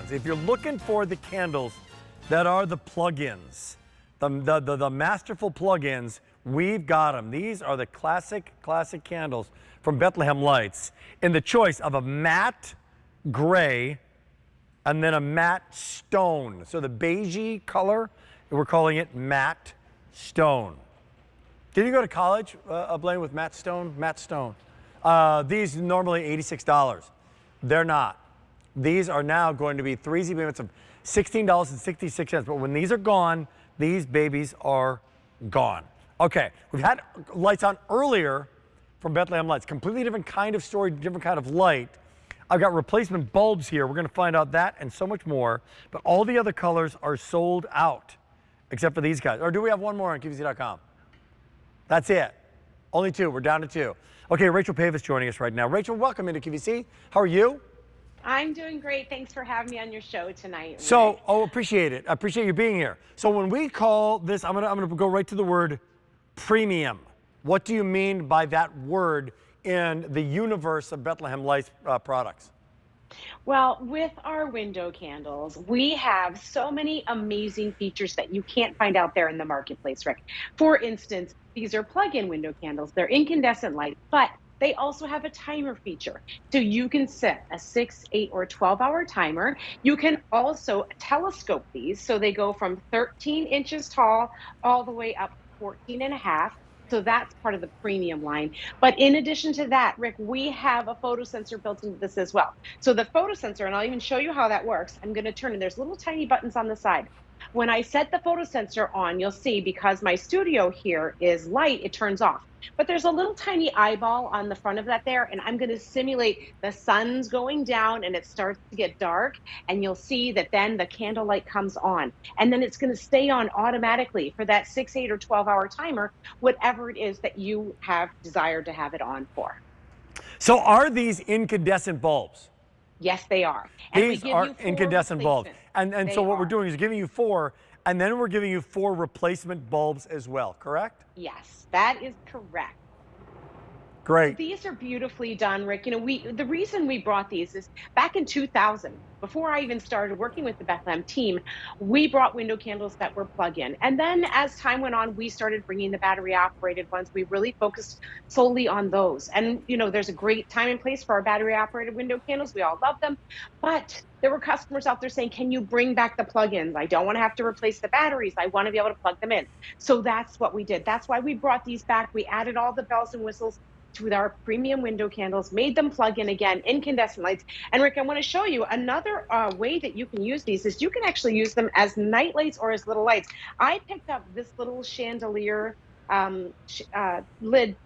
plug-ins. If you're looking for the candles that are the plug-ins, the masterful plug-ins, we've got them. These are the classic candles from Bethlehem Lights in the choice of a matte gray and then a matte stone. So the beigey color, we're calling it matte stone. Did you go to college, Blaine, with matte stone? Matte stone. These normally $86. They're not. These are now going to be 3 easy payments of $16.66. But when these are gone, these babies are gone. Okay, we've had lights on earlier from Bethlehem Lights. Completely different kind of story, different kind of light. I've got replacement bulbs here. We're going to find out that and so much more. But all the other colors are sold out, except for these guys. Or do we have one more on QVC.com? That's it. Only 2. We're down to 2. Okay, Rachel Pavis joining us right now. Rachel, welcome into QVC. How are you? I'm doing great. Thanks for having me on your show tonight. So, appreciate it. I appreciate you being here. So when we call this, I'm gonna go right to the word premium. What do you mean by that word in the universe of Bethlehem Lights products? Well, with our window candles, we have so many amazing features that you can't find out there in the marketplace, Rick. For instance, these are plug-in window candles. They're incandescent lights, but they also have a timer feature. So you can set a 6, 8, or 12-hour timer. You can also telescope these. So they go from 13 inches tall all the way up 14 and a half. So that's part of the premium line. But in addition to that, Rick, we have a photo sensor built into this as well. So the photo sensor, and I'll even show you how that works. I'm going to turn it. There's little tiny buttons on the side. When I set the photo sensor on, you'll see because my studio here is light, it turns off. But there's a little tiny eyeball on the front of that there, and I'm going to simulate the sun's going down and it starts to get dark, and you'll see that then the candle light comes on. And then it's going to stay on automatically for that 6, 8, or 12-hour timer, whatever it is that you have desired to have it on for. So are these incandescent bulbs? Yes, they are. And these are incandescent bulbs. And so what we're doing is giving you 4, and then we're giving you 4 replacement bulbs as well, correct? Yes, that is correct. Great. These are beautifully done, Rick. You know, the reason we brought these is back in 2000, before I even started working with the Bethlehem team, we brought window candles that were plug-in. And then as time went on, we started bringing the battery-operated ones. We really focused solely on those. And, you know, there's a great time and place for our battery-operated window candles. We all love them. But there were customers out there saying, can you bring back the plug-ins? I don't want to have to replace the batteries. I want to be able to plug them in. So that's what we did. That's why we brought these back. We added all the bells and whistles to our premium window candles, made them plug in again, incandescent lights. And Rick, I want to show you another way that you can use these is you can actually use them as night lights or as little lights. I picked up this little chandelier lid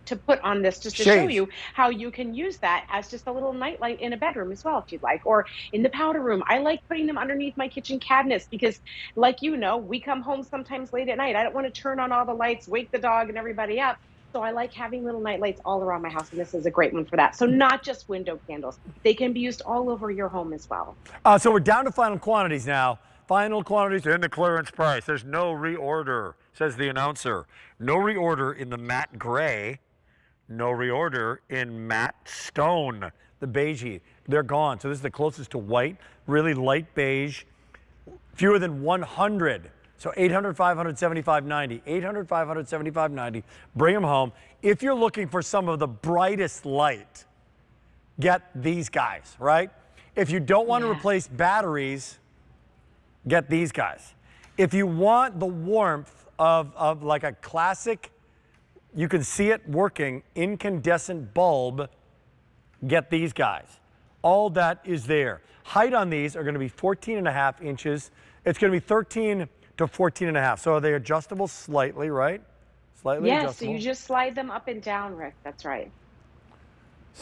to put on this just to show you how you can use that as just a little night light in a bedroom as well, if you'd like, or in the powder room. I like putting them underneath my kitchen cabinets because, like you know, we come home sometimes late at night. I don't want to turn on all the lights, wake the dog and everybody up. So I like having little night lights all around my house, and this is a great one for that. So not just window candles. They can be used all over your home as well. So we're down to final quantities now. Final quantities in the clearance price. There's no reorder, says the announcer. No reorder in the matte gray. No reorder in matte stone, the beigey. They're gone. So this is the closest to white, really light beige. Fewer than 100. So 800, 500, 7590, 800, 500, 7590, bring them home. If you're looking for some of the brightest light, get these guys, right? If you don't want to replace batteries, get these guys. If you want the warmth of like a classic, you can see it working, incandescent bulb, get these guys. All that is there. Height on these are going to be 14 and a half inches. It's going to be 13 to 14 and a half. So are they adjustable slightly, right? Slightly adjustable. So you just slide them up and down, Rick. That's right.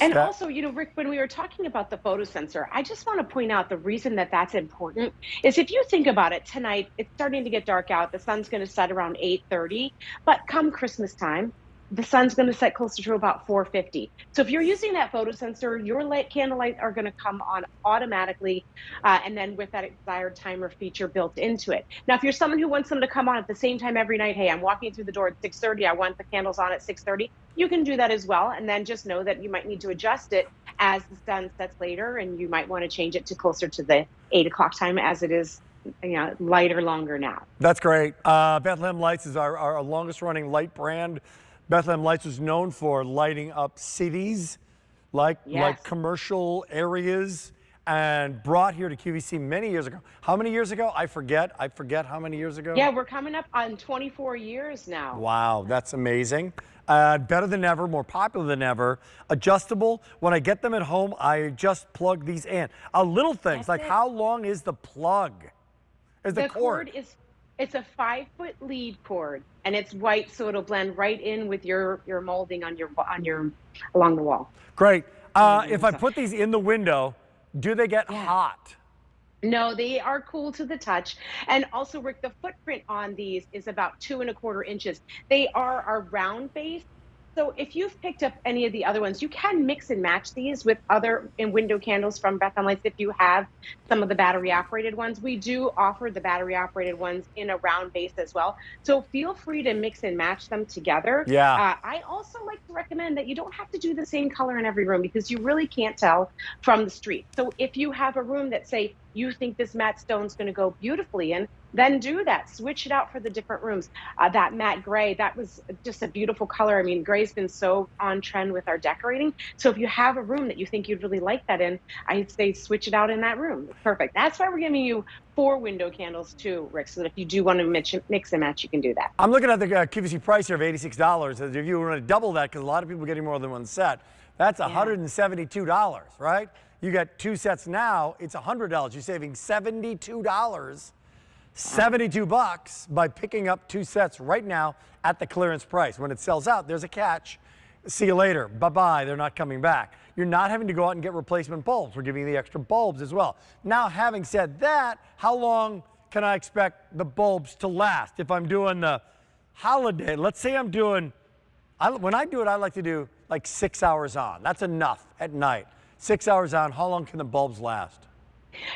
And also, you know, Rick, when we were talking about the photo sensor, I just want to point out the reason that that's important is if you think about it tonight, it's starting to get dark out. The sun's going to set around 8:30, but come Christmas time, the sun's going to set closer to about 4:50. So if you're using that photo sensor, your candle lights are going to come on automatically, and then with that desired timer feature built into it. Now, if you're someone who wants them to come on at the same time every night, hey, I'm walking through the door at 6:30, I want the candles on at 6:30, you can do that as well. And then just know that you might need to adjust it as the sun sets later, and you might want to change it to closer to the 8 o'clock time as it is, lighter longer now. That's great. Bethlehem Lights is our longest running light brand. Bethlehem Lights was known for lighting up cities, like commercial areas, and brought here to QVC many years ago. How many years ago? I forget how many years ago. Yeah, we're coming up on 24 years now. Wow, that's amazing. Better than ever, more popular than ever. Adjustable. When I get them at home, I just plug these in. Little things like how long is the plug? Is the cord? It's a 5-foot lead cord, and it's white, so it'll blend right in with your molding on your along the wall. Great. If I put these in the window, do they get hot? No, they are cool to the touch. And also, Rick, the footprint on these is about 2¼ inches. They are a round base. So if you've picked up any of the other ones, you can mix and match these with other window candles from Bethlehem Lights if you have some of the battery operated ones. We do offer the battery operated ones in a round base as well. So feel free to mix and match them together. Yeah. I also like to recommend that you don't have to do the same color in every room, because you really can't tell from the street. So if you have a room that, say, you think this matte stone's going to go beautifully in, then do that. Switch it out for the different rooms. That matte gray, that was just a beautiful color. I mean, gray's been so on trend with our decorating. So if you have a room that you think you'd really like that in, I'd say switch it out in that room. Perfect. That's why we're giving you 4 window candles too, Rick, so that if you do want to mix and match, you can do that. I'm looking at the QVC price here of $86. If you want to double that, because a lot of people are getting more than one set, that's $172, right? You get 2 sets now, it's $100. You're saving $72. $72 by picking up 2 sets right now at the clearance price. When it sells out, there's a catch. See you later. Bye-bye. They're not coming back. You're not having to go out and get replacement bulbs. We're giving you the extra bulbs as well. Now, having said that, how long can I expect the bulbs to last? If I'm doing the holiday, let's say I'm doing, when I do it, I like to do like 6 hours on. That's enough at night. 6 hours on. How long can the bulbs last?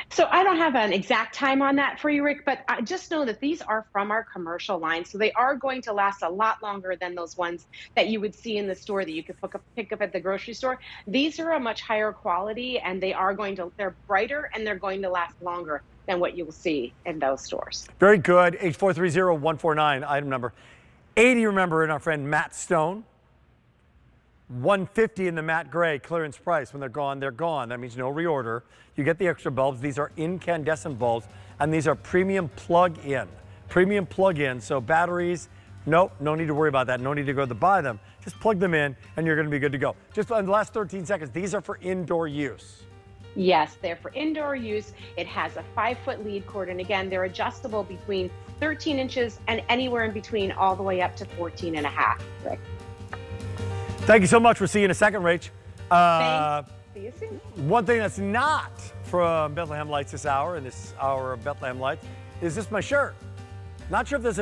So I don't have an exact time on that for you, Rick, but I just know that these are from our commercial line. So they are going to last a lot longer than those ones that you would see in the store that you could pick up at the grocery store. These are a much higher quality, and they're brighter, and they're going to last longer than what you will see in those stores. Very good. 8430-149, item number 80, remember, in our friend Matt Stone. 150 in the matte gray clearance price. When they're gone, they're gone. That means no reorder. You get the extra bulbs. These are incandescent bulbs, and these are premium plug-in. Premium plug-in, so batteries, nope, no need to worry about that. No need to go to buy them. Just plug them in, and you're going to be good to go. Just in the last 13 seconds, these are for indoor use. Yes, they're for indoor use. It has a 5-foot lead cord, and again, they're adjustable between 13 inches and anywhere in between, all the way up to 14.5. Rick. Thank you so much. We'll see you in a second, Rach. Thanks. See you soon. One thing that's not from Bethlehem Lights this hour, in this hour of Bethlehem Lights, is this my shirt. Not sure if there's